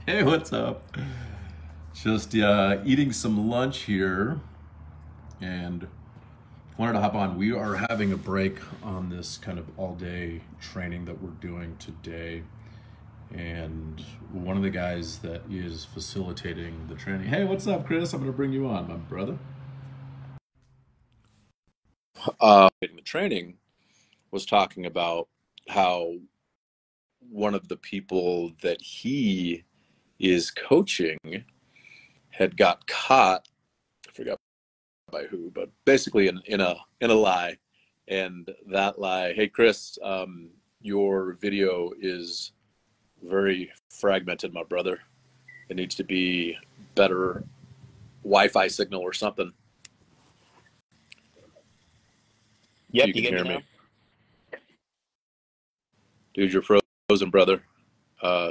Hey, what's up? Just eating some lunch here and wanted to hop on. We are having a break on this kind of all day training that we're doing today. And one of the guys that is facilitating the training, hey, what's up, Chris? I'm going to bring you on, my brother. In the training was talking about how one of the people that he is coaching had got caught. I forgot by who, but basically in a lie, and that lie. Hey, Chris, your video is very fragmented, my brother. It needs to be better Wi-Fi signal or something. If Yep, you you can get me hear now? me, dude, you're frozen, brother.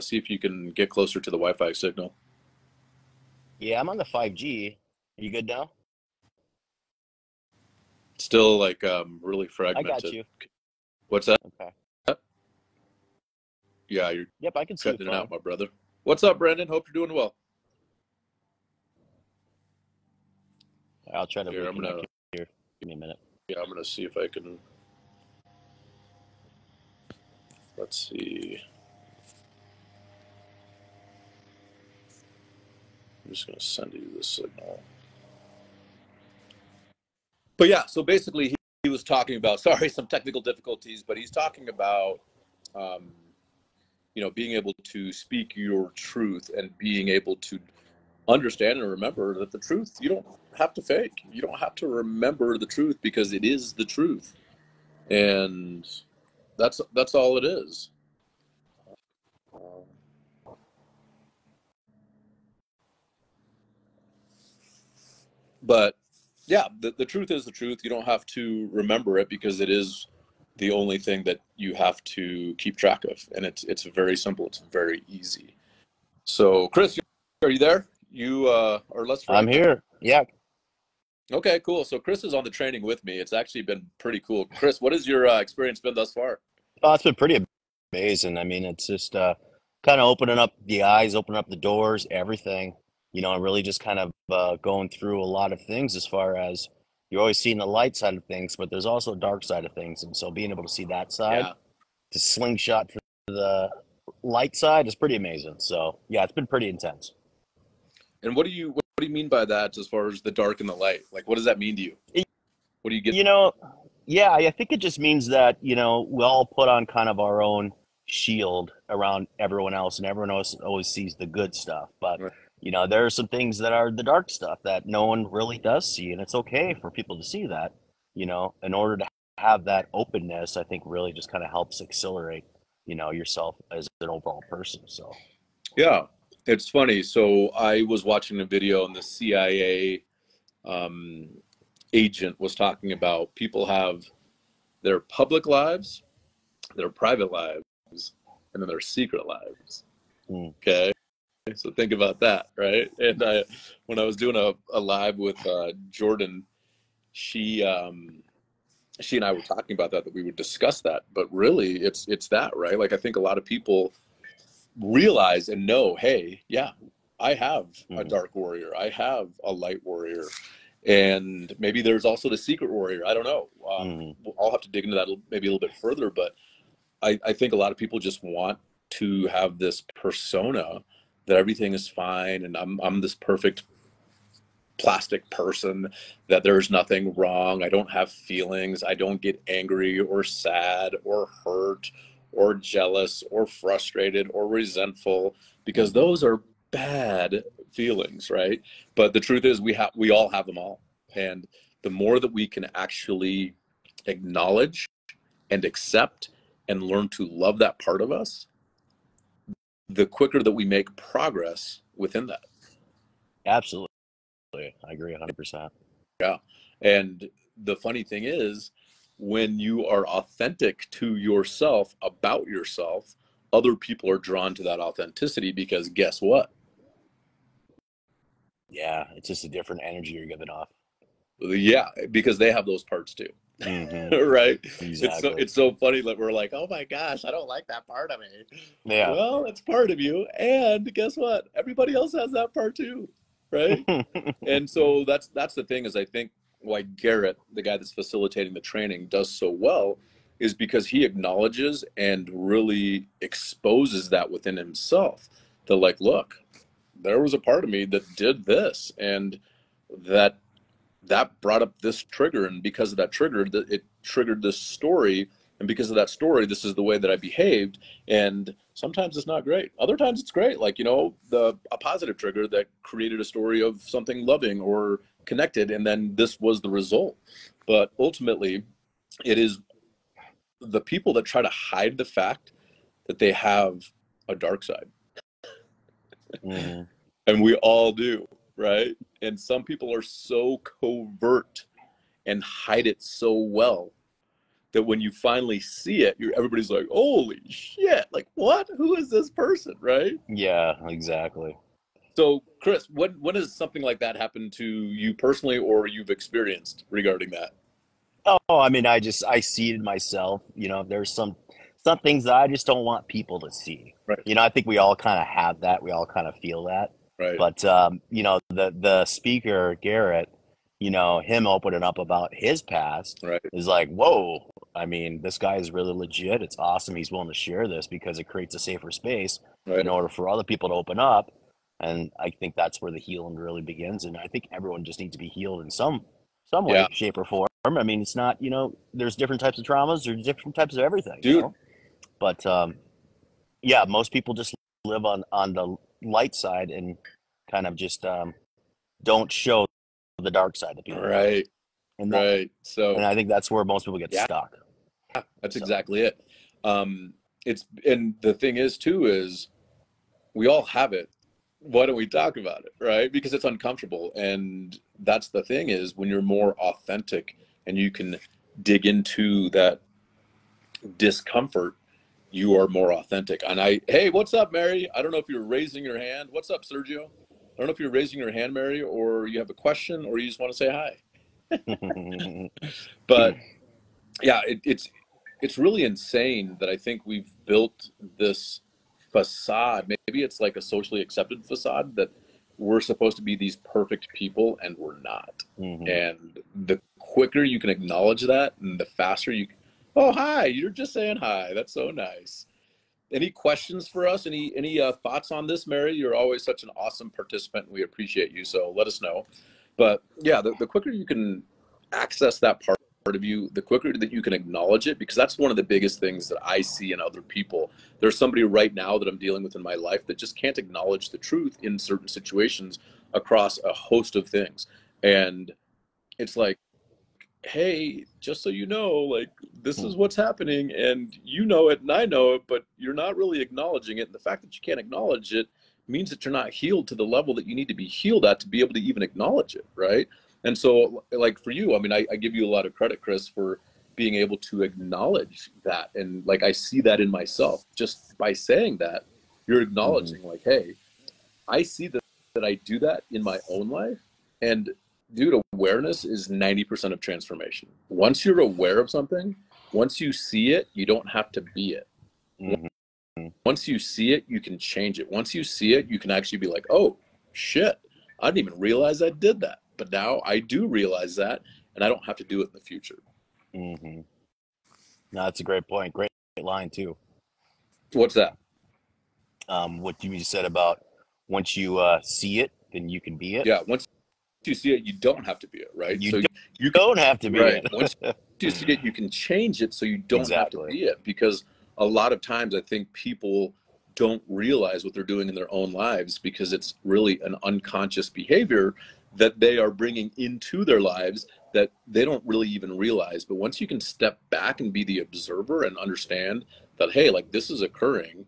See if you can get closer to the Wi-Fi signal. Yeah, I'm on the 5G. You good now? Still like really I got fragmented. you. What's that? Okay. Yeah, you're Yep, I can see you cutting it fine. out, my brother. What's up, Brandon? Hope you're doing well. I'll try to Here, reconnect here. Give me a minute. I'm gonna see if I can. Let's see. I'm just going to send you the signal. But yeah, so basically he was talking about, sorry, some technical difficulties, but he's talking about, um, being able to speak your truth and being able to understand and remember that the truth, you don't have to fake. You don't have to remember the truth because it is the truth. And that's all it is. But yeah, the truth is the truth. You don't have to remember it because it is the only thing that you have to keep track of, and it's very simple. It's very easy. So, Chris, are you there? You or let's I'm run. here. Yeah. Okay, cool. So Chris is on the training with me. It's actually been pretty cool. Chris, what has your experience been thus far? Oh, it's been pretty amazing. I mean, it's just kind of opening up the eyes, opening up the doors, everything. And really just kind of going through a lot of things as far as you're always seeing the light side of things, but there's also a dark side of things. And so being able to see that side, Yeah. to slingshot for the light side is pretty amazing. So yeah, it's been pretty intense. And what do you mean by that as far as the dark and the light? Like, what does that mean to you? What do you get? You know, yeah, I think it just means that, we all put on kind of our own shield around everyone else, and everyone else always sees the good stuff. But, there are some things that are the dark stuff that no one really does see, and it's okay for people to see that, in order to have that openness, I think really just kind of helps accelerate, yourself as an overall person. So, Yeah, it's funny. So I was watching a video and the CIA um, agent was talking about people have their public lives, their private lives, and then their secret lives. mm, Okay, so think about that, right? And when I was doing a live with Jordan, she she and I were talking about that we would discuss that. But really, it's that, right? Like I think a lot of people realize and know, hey, yeah, I have a mm, dark warrior, I have a light warrior, and maybe there's also the secret warrior. I don't know. mm, I'll have to dig into that maybe a little bit further, but I think a lot of people just want to have this persona that everything is fine and I'm this perfect plastic person, that there's nothing wrong. I don't have feelings. I don't get angry or sad or hurt or jealous or frustrated or resentful because mm. those are bad feelings, right? But the truth is we all have them all. And the more that we can actually acknowledge and accept and learn to love that part of us, the quicker that we make progress within that. Absolutely. I agree 100%. Yeah. And the funny thing is, when you are authentic to yourself about yourself, other people are drawn to that authenticity because guess what? Yeah, it's just a different energy you're giving off. Yeah, because they have those parts too. Hmm. right? Exactly. It's so funny that we're like, oh my gosh, I don't like that part of me. Yeah. Well, it's part of you, and guess what? Everybody else has that part too, right? And so that's the thing is I think why Garrett, the guy that's facilitating the training, does so well is because he acknowledges and really exposes that within himself. To like, look, there was a part of me that did this, and that that brought up this trigger, and because of that trigger, it triggered this story, and because of that story, this is the way that I behaved. And sometimes it's not great, other times it's great, like, you know, the a positive trigger that created a story of something loving or connected, and then this was the result. But ultimately, it is the people that try to hide the fact that they have a dark side, Hmm. and we all do, right? And some people are so covert and hide it so well that when you finally see it, everybody's like, "Holy shit! Like, what? Who is this person?" Right? Yeah, exactly. So, Chris, when has something like that happened to you personally, or you've experienced regarding that? Oh, I mean, I see it myself. There's some things that I just don't want people to see. Right, I think we all kind of have that. We all kind of feel that. right, But the speaker Garrett, him opening up about his past right, is like, whoa. I mean, this guy is really legit. It's awesome. He's willing to share this because it creates a safer space in right. order for other people to open up. And I think that's where the healing really begins. And I think everyone just needs to be healed in some Yeah, way, shape, or form. I mean, it's not, there's different types of traumas, there's different types of everything, dude. But yeah, most people just live on the light side and kind of just don't show the dark side to people. Right, And that, right. and So, I think that's where most people get yeah, stuck. that's So, exactly it. It's and the thing is too is we all have it. Why don't we talk about it, right? Because it's uncomfortable. And that's the thing is when you're more authentic and you can dig into that discomfort, you are more authentic. And hey, what's up, Mary? I don't know if you're raising your hand. What's up, Sergio? I don't know if you're raising your hand, Mary, or you have a question or you just want to say hi. But yeah, it's really insane that I think we've built this facade. Maybe it's like a socially accepted facade that we're supposed to be these perfect people and we're not. mhm. And the quicker you can acknowledge that, and the faster oh hi, you're just saying hi. That's so nice. Any questions for us? Any thoughts on this, Mary? You're always such an awesome participant. We appreciate you. So let us know. But yeah, the quicker you can access that part of you, the quicker that you can acknowledge it, because that's one of the biggest things that I see in other people. There's somebody right now that I'm dealing with in my life that just can't acknowledge the truth in certain situations across a host of things. And it's like, hey, just so you know, like this is what's happening, and you know it, and I know it, but you're not really acknowledging it. And the fact that you can't acknowledge it means that you're not healed to the level that you need to be healed at to be able to even acknowledge it, right? And so, like for you, I mean, I give you a lot of credit, Chris, for being able to acknowledge that, and like I see that in myself just by saying that. You're Mhm. acknowledging, like, hey, I see that I do that in my own life. And dude, awareness is 90% of transformation. Once you're aware of something, once you see it, you don't have to be it. Mhm. Once you see it, you can change it. Once you see it, you can actually be like, oh, shit, I didn't even realize I did that. But now I do realize that, and I don't have to do it in the future. Mhm. No, that's a great point. Great line too. What's that? What you said about once you see it, then you can be it. Yeah, once you see it, you don't have to be it, right? You So you can, don't have to be right. it. Once you see it, you can change it so you don't have to Exactly. be it. Because a lot of times I think people don't realize what they're doing in their own lives because it's really an unconscious behavior that they are bringing into their lives that they don't really even realize. But once you can step back and be the observer and understand that, hey, like this is occurring,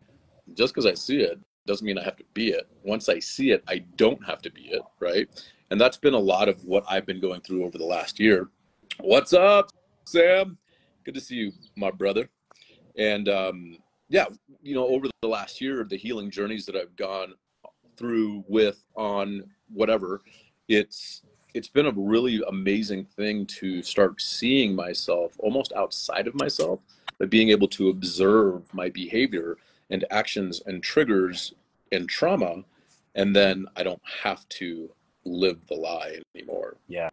just because I see it doesn't mean I have to be it. Once I see it, I don't have to be it, right? And that's been a lot of what I've been going through over the last year. What's up, Sam? Good to see you, my brother. And yeah, you know, over the last year, the healing journeys that I've gone through with on whatever, it's it's been a really amazing thing to start seeing myself almost outside of myself, but being able to observe my behavior and actions and triggers and trauma, and then I don't have to live the lie anymore. Yeah.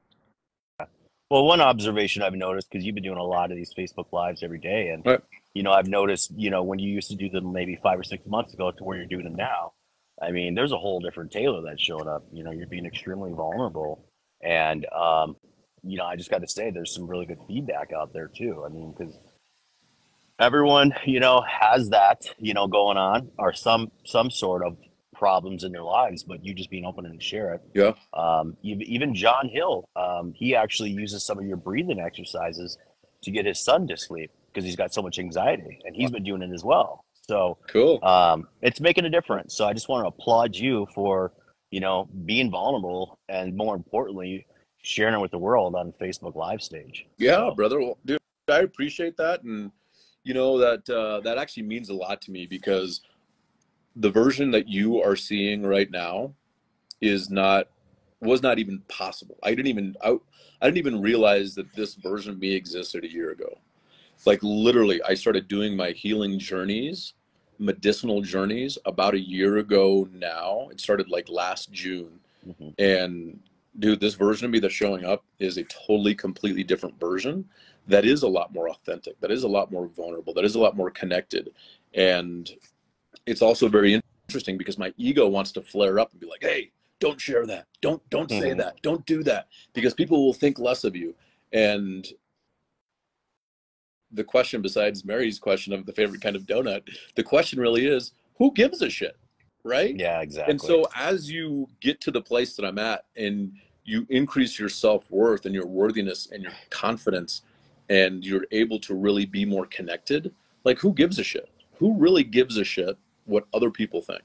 Well, one observation I've noticed, because you've been doing a lot of these Facebook Lives every day, and Right. I've noticed, when you used to do them maybe 5 or 6 months ago to where you're doing them now, I mean, there's a whole different Taylor that's showing up. You're being extremely vulnerable, and I just got to say, there's some really good feedback out there too. I mean, because everyone, has that, going on, or some sort of problems in their lives, but you just being open and share it. Yeah. Even John Hill, he actually uses some of your breathing exercises to get his son to sleep because he's got so much anxiety, and he's been doing it as well. So Cool. it's making a difference. So I just want to applaud you for, being vulnerable, and more importantly, sharing it with the world on Facebook Live stage. Yeah, So brother. Well, dude, I appreciate that. And that actually means a lot to me, because the version that you are seeing right now was not even possible. I didn't even realize that this version of me existed a year ago. Like, literally, I started doing my healing journeys, medicinal journeys, about a year ago now. It started like last June. mhm. And dude, this version of me that's showing up is a totally, completely different version that is a lot more authentic, that is a lot more vulnerable, that is a lot more connected. And it's also very interesting because my ego wants to flare up and be like, hey, don't share that. Don't say that. Don't do that, because people will think less of you. And the question, besides Mary's question of the favorite kind of donut, the question really is, who gives a shit, right? Yeah, And exactly. so as you get to the place that I'm at, and you increase your self-worth and your worthiness and your confidence, and you're able to really be more connected, like, who gives a shit? Who really gives a shit what other people think?